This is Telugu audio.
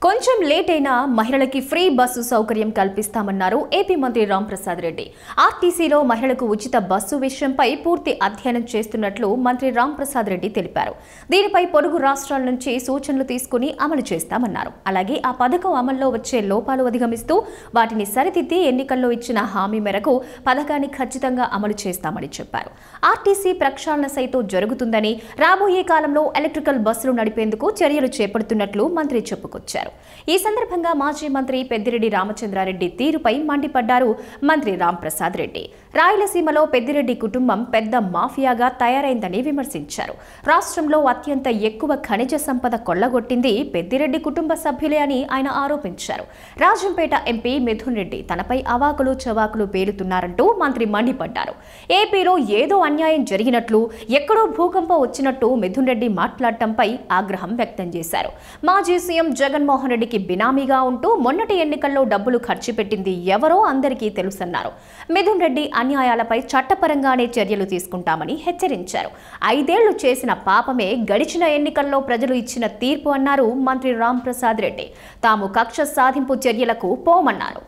కొంచెం లేట్ అయినా మహిళలకి ఫ్రీ బస్సు సౌకర్యం కల్పిస్తామన్నారు ఏపీ మంత్రి రాంప్రసాద్ రెడ్డి. ఆర్టీసీలో మహిళలకు ఉచిత బస్సు విషయంపై పూర్తి అధ్యయనం చేస్తున్నట్లు మంత్రి రాంప్రసాద్ రెడ్డి తెలిపారు. దీనిపై పొరుగు రాష్ట్రాల నుంచి సూచనలు తీసుకుని అమలు చేస్తామన్నారు. అలాగే ఆ పథకం అమల్లో వచ్చే లోపాలు అధిగమిస్తూ వాటిని సరిదిద్ది ఎన్నికల్లో ఇచ్చిన హామీ మేరకు పథకాన్ని ఖచ్చితంగా అమలు చేస్తామని చెప్పారు. ఆర్టీసీ ప్రక్షాళన సైతం జరుగుతుందని, రాబోయే కాలంలో ఎలక్ట్రికల్ బస్సులు నడిపేందుకు చర్యలు చేపడుతున్నట్లు మంత్రి చెప్పుకొచ్చారు. ఈ సందర్భంగా మాజీ మంత్రి పెద్దిరెడ్డి రామచంద్రారెడ్డి తీరుపై మండిపడ్డారు మంత్రి రాంప్రసాద్ రెడ్డి. రాయలసీమలో పెద్దిరెడ్డి కుటుంబం పెద్ద మాఫియాగా తయారైందని విమర్శించారు. రాష్ట్రంలో అత్యంత ఎక్కువ ఖనిజ సంపద కొల్లగొట్టింది పెద్దిరెడ్డి కుటుంబ సభ్యులే అని ఆయన ఆరోపించారు. రాజంపేట ఎంపీ మిథున్ రెడ్డి తనపై అవాకులు చవాకులు పేలుతున్నారంటూ మంత్రి మండిపడ్డారు. ఏపీలో ఏదో అన్యాయం జరిగినట్లు, ఎక్కడో భూకంపం వచ్చినట్టు మిథున్ రెడ్డి మాట్లాడటంపై ఆగ్రహం వ్యక్తం చేశారు. మాజీ సీఎం జగన్మోహన్ రెడ్డికి బినామీగా ఉంటూ మొన్నటి ఎన్నికల్లో డబ్బులు ఖర్చు పెట్టింది ఎవరో అందరికీ తెలుసన్నారు. మిథున్ రెడ్డి అన్యాయాలపై చట్టపరంగానే చర్యలు తీసుకుంటామని హెచ్చరించారు. 5 ఏళ్లు చేసిన పాపమే గడిచిన ఎన్నికల్లో ప్రజలు ఇచ్చిన తీర్పు అన్నారు మంత్రి రాంప్రసాద్ రెడ్డి. తాము కక్ష సాధింపు చర్యలకు పోమన్నారు.